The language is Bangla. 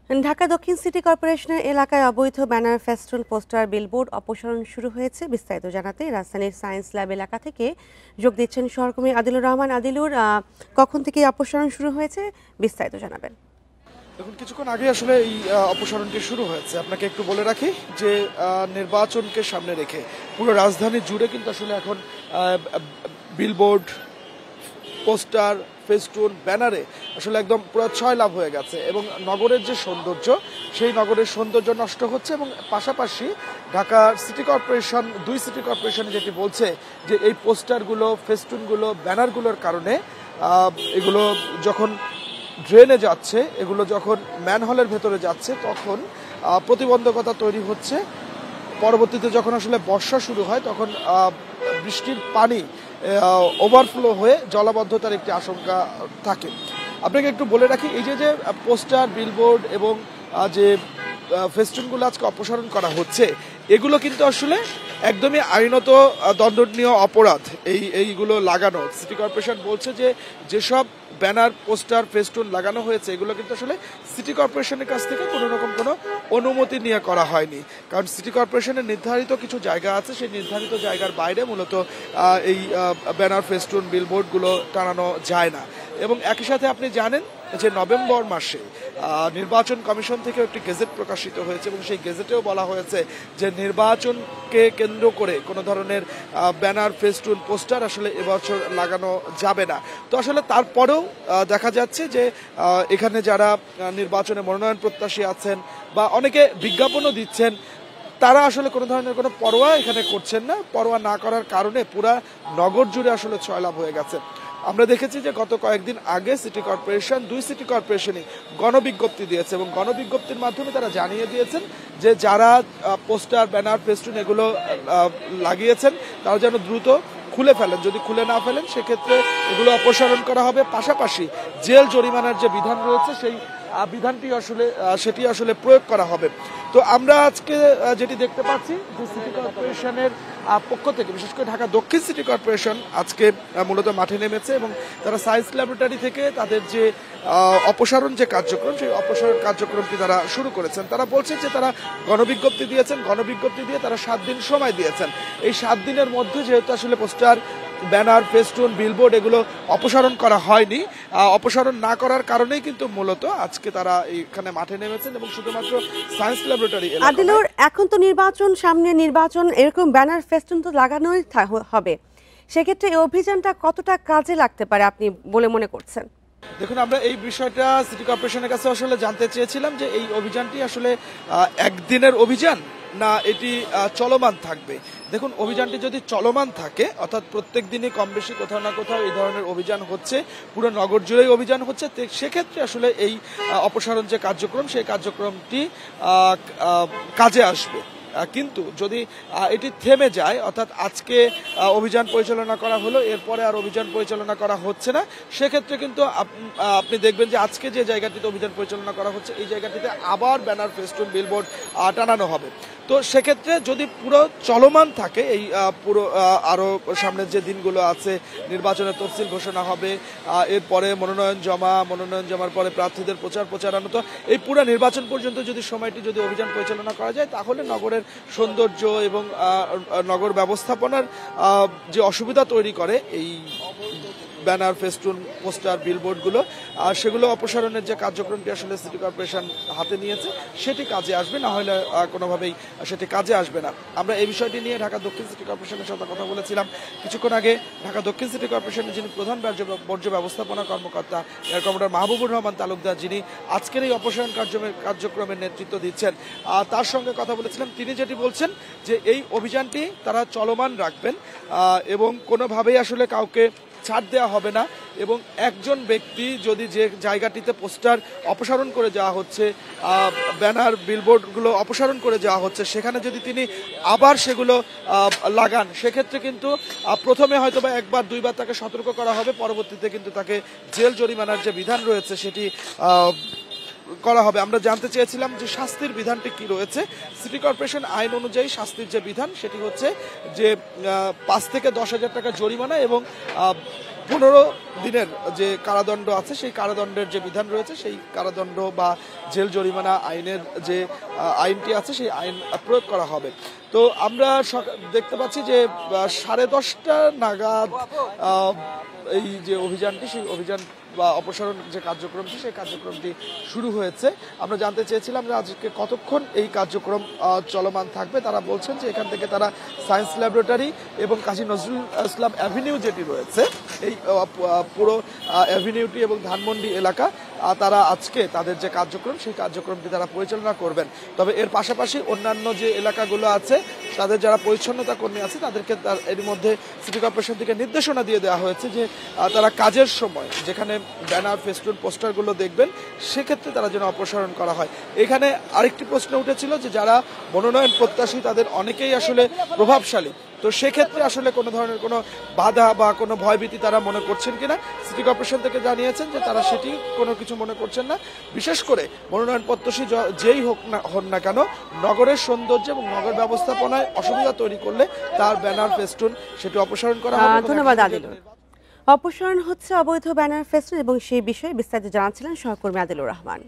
ঢাকা দক্ষিণ সিটি কর্পোরেশনের এলাকায় অবৈধ ব্যানার, ফেস্টুন, পোস্টার, বিলবোর্ড অপসারণ শুরু হয়েছে। বিস্তারিত জানাতে রাজধানীর সায়েন্স ল্যাব এলাকা থেকে যোগ দিচ্ছেন সহকর্মী আদিলুর রহমান। আদিলুর, কখন থেকে অপসারণ শুরু হয়েছে, বিস্তারিত জানাবেন। দেখুন, কিছুক্ষণ আগে আসলে এই অপসারণটি শুরু হয়েছে। আপনাকে একটু বলে রাখি যে নির্বাচনকে সামনে রেখে পুরো রাজধানী জুড়ে কিন্তু আসলে এখন বিলবোর্ড, পোস্টার, ফেস্টুন, ব্যানারে আসলে একদম পুরো ছয়লাভ হয়ে গেছে এবং নগরের যে সৌন্দর্য, সেই নগরের সৌন্দর্য নষ্ট হচ্ছে। এবং পাশাপাশি ঢাকা সিটি কর্পোরেশন, দুই সিটি কর্পোরেশনে যেটি বলছে যে এই পোস্টারগুলো, ফেস্টুনগুলো, ব্যানারগুলোর কারণে এগুলো যখন ড্রেনে যাচ্ছে, এগুলো যখন ম্যানহোলের ভেতরে যাচ্ছে, তখন প্রতিবন্ধকতা তৈরি হচ্ছে। পরবর্তীতে যখন আসলে বর্ষা শুরু হয়, তখন বৃষ্টির পানি ওভারফ্লো হয়ে জলাবদ্ধতার একটি আশঙ্কা থাকে। আপনাকে একটু বলে রাখি, এই যে পোস্টার, বিলবোর্ড এবং যে ফেস্টুনগুলো আজকে অপসারণ করা হচ্ছে, এগুলো কিন্তু আসলে একদমই আইনত দণ্ডনীয় অপরাধ। এইগুলো লাগানো, সিটি কর্পোরেশন বলছে যে যেসব ব্যানার, পোস্টার, ফেস্টুন লাগানো হয়েছে, এগুলো কিন্তু আসলে সিটি কর্পোরেশনের কাছ থেকে কোনো রকম কোনো অনুমতি নিয়ে করা হয়নি। কারণ সিটি কর্পোরেশনের নির্ধারিত কিছু জায়গা আছে, সেই নির্ধারিত জায়গার বাইরে মূলত এই ব্যানার, ফেস্টুন, বিলবোর্ডগুলো টানানো যায় না। এবং একই সাথে আপনি জানেন যে নভেম্বর মাসে নির্বাচন কমিশন থেকে একটি গেজেট প্রকাশিত হয়েছে এবং সেই গেজেটেও বলা হয়েছে যে নির্বাচনকে কেন্দ্র করে কোনো ধরনের ব্যানার, ফেস্টুন, পোস্টার আসলে এবছর লাগানো যাবে না। তো আসলে তারপরেও দেখা যাচ্ছে যে এখানে যারা নির্বাচনে মনোনয়ন প্রত্যাশী আছেন বা অনেকে বিজ্ঞাপনও দিচ্ছেন, তারা আসলে কোনো ধরনের কোনো পরোয়া এখানে করছেন না। পরোয়া না করার কারণে পুরা নগর জুড়ে আসলে ছয়লাভ হয়ে গেছে। আমরা দেখেছি যে গত কয়েকদিন আগে সিটি কর্পোরেশন, দুই সিটি কর্পোরেশনই গণবিজ্ঞপ্তি দিয়েছে এবং গণবিজ্ঞপ্তির মাধ্যমে তারা জানিয়ে দিয়েছেন যে যারা পোস্টার, ব্যানার, ফেস্টুন এগুলো লাগিয়েছেন, তারা যেন দ্রুত খুলে ফেলেন। যদি খুলে না ফেলেন, সেক্ষেত্রে এগুলো অপসারণ করা হবে। পাশাপাশি জেল জরিমানার যে বিধান রয়েছে, সেই বিধানটি আসলে সেটি আসলে প্রয়োগ করা হবে। তো আমরা আজকে যেটি দেখতে পাচ্ছি যে সিটি কর্পোরেশনের পক্ষ থেকে, বিশেষ করে ঢাকা দক্ষিণ সিটি কর্পোরেশন আজকে মূলত মাঠে নেমেছে এবং তারা সায়েন্স ল্যাবরেটরি থেকে তাদের যে অপসারণ যে কার্যক্রম, সেই অপসারণ কার্যক্রমটি তারা শুরু করেছেন। তারা বলছেন যে তারা গণবিজ্ঞপ্তি দিয়েছেন, গণবিজ্ঞপ্তি দিয়ে তারা 7 দিন সময় দিয়েছেন। এই 7 দিনের মধ্যে যেহেতু আসলে পোস্টার, ব্যানার, ফেস্টুন, বিলবোর্ড এগুলো অপসারণ করা হয়নি, অপসারণ না করার কারণেই কিন্তু মূলত আজকে তারা এখানে মাঠে নেমেছেন এবং শুধুমাত্র সায়েন্স ল্যাবরেটরি। আদিলুর, এখন তো নির্বাচন সামনে, নির্বাচন এরকম ব্যানার, ফেস্টুন তো লাগানোই হবে, সেক্ষেত্রে এই অভিযানটা কতটা কাজে লাগতে পারে আপনি বলে মনে করছেন? দেখুন, আমরা এই বিষয়টা সিটি কর্পোরেশনের কাছে আসলে জানতে চেয়েছিলাম যে এই অভিযানটি আসলে একদিনের অভিযান না এটি চলমান থাকবে। দেখুন, অভিযানটি যদি চলমান থাকে, অর্থাৎ প্রত্যেক দিনই কম বেশি কোথাও না কোথাও এই ধরনের অভিযান হচ্ছে, পুরো নগর জুড়েই অভিযান হচ্ছে, সেক্ষেত্রে আসলে এই অপসারণ যে কার্যক্রম, সেই কার্যক্রমটি কাজে আসবে। কিন্তু যদি এটি থেমে যায়, অর্থাৎ আজকে অভিযান পরিচালনা করা হলো, এরপরে আর অভিযান পরিচালনা করা হচ্ছে না, সেক্ষেত্রে কিন্তু আপনি দেখবেন যে আজকে যে জায়গাটিতে অভিযান পরিচালনা করা হচ্ছে, এই জায়গাটিতে আবার ব্যানার, ফেস্টুন, বিলবোর্ড টানানো হবে। তো সেক্ষেত্রে যদি পুরো চলমান থাকে, এই পুরো আরও সামনের যে দিনগুলো আছে, নির্বাচনের তফসিল ঘোষণা হবে, এরপরে মনোনয়ন জমার পরে প্রার্থীদের প্রচারানো, তো এই পুরো নির্বাচন পর্যন্ত যদি সময়টি যদি অভিযান পরিচালনা করা যায়, তাহলে নগরের সৌন্দর্য এবং নগর ব্যবস্থাপনার যে অসুবিধা তৈরি করে এই ব্যানার, ফেস্টুন, পোস্টার, বিলবোর্ডগুলো, সেগুলো অপসারণের যে কার্যক্রমটি আসলে সিটি কর্পোরেশন হাতে নিয়েছে, সেটি কাজে আসবে, না হলে কোনোভাবেই সেটি কাজে আসবে না। আমরা এই বিষয়টি নিয়ে ঢাকা দক্ষিণ সিটি কর্পোরেশনের সাথে কথা বলেছিলাম কিছুক্ষণ আগে। ঢাকা দক্ষিণ সিটি কর্পোরেশনের যিনি প্রধান বর্জ্য ব্যবস্থাপনা কর্মকর্তা এয়ার কমোডার মাহবুবুর রহমান তালুকদার, যিনি আজকের এই অপসারণ কার্যক্রমের নেতৃত্ব দিচ্ছেন, তার সঙ্গে কথা বলেছিলাম। তিনি যেটি বলছেন যে এই অভিযানটি তারা চলমান রাখবেন এবং কোনোভাবেই আসলে কাউকে ছাড় দেওয়া হবে না। এবং একজন ব্যক্তি যদি যে জায়গাটিতে পোস্টার অপসারণ করে যাওয়া হচ্ছে, ব্যানার, বিলবোর্ডগুলো অপসারণ করে যাওয়া হচ্ছে, সেখানে যদি তিনি আবার সেগুলো লাগান, সেক্ষেত্রে কিন্তু প্রথমে হয়তো বা একবার দুইবার তাকে সতর্ক করা হবে, পরবর্তীতে কিন্তু তাকে জেল জরিমানার যে বিধান রয়েছে সেটি করা হবে। আমরা জানতে চেয়েছিলাম যে শাস্তির বিধানটি কি রয়েছে। সিটি কর্পোরেশন আইন অনুযায়ী শাস্তির যে বিধান, সেটি হচ্ছে যে 5 থেকে 10,000 টাকা জরিমানা এবং 15 দিনের যে কারাদণ্ড আছে সেই কারাদণ্ডের যে বিধান রয়েছে সেই কারাদণ্ড বা জেল জরিমানা আইনের যে আইনটি আছে সেই আইন প্রয়োগ করা হবে। তো আমরা দেখতে পাচ্ছি যে 10:30 নাগাদ এই যে অভিযানটি সেই অভিযান বা অপসারণ যে কার্যক্রমটি সেই কার্যক্রমটি শুরু হয়েছে। আমরা জানতে চেয়েছিলাম যে আজকে কতক্ষণ এই কার্যক্রম চলমান থাকবে। তারা বলছেন যে এখান থেকে তারা সায়েন্স ল্যাবরেটরি এবং কাজী নজরুল ইসলাম অ্যাভিনিউ যেটি রয়েছে এই পুরো অ্যাভিনিউটি এবং ধানমন্ডি এলাকা তারা আজকে তাদের যে কার্যক্রম সেই কার্যক্রমটি তারা পরিচালনা করবেন। তবে এর পাশাপাশি অন্যান্য যে এলাকাগুলো আছে তাদের যারা পরিচ্ছন্নতা কর্মী আছে তাদেরকে এর মধ্যে সিটি কর্পোরেশন থেকে নির্দেশনা দিয়ে দেওয়া হয়েছে যে তারা কাজের সময় যেখানে ব্যানার ফেস্টুন পোস্টারগুলো দেখবেন সেক্ষেত্রে তারা যেন অপসারণ করা হয়। এখানে আরেকটি প্রশ্ন উঠেছিল যে যারা মনোনয়ন প্রত্যাশী তাদের অনেকেই আসলে প্রভাবশালী, তো সেক্ষেত্রে আসলে কোনো ধরনের কোনো বাধা বা কোনো ভয়ভীতি তারা মনে করছেন কিনা। সিটি কর্পোরেশন থেকে জানিয়েছেন যে তারা সেটি কোনো কিছু মনে করছেন না। বিশেষ করে মনোনয়ন প্রত্যাশী যেই হন না কেন নগরের সৌন্দর্য এবং নগর ব্যবস্থাপনায় অসুবিধা তৈরি করলে তার ব্যানার ফেস্টুন সেটি অপসারণ করা হবে। ধন্যবাদ আদিলুর। অপসারণ হচ্ছে অবৈধ ব্যানার ফেস্টুন এবং সেই বিষয়ে বিস্তারিত জানাচ্ছিলেন সহকর্মী আদিলুর রহমান।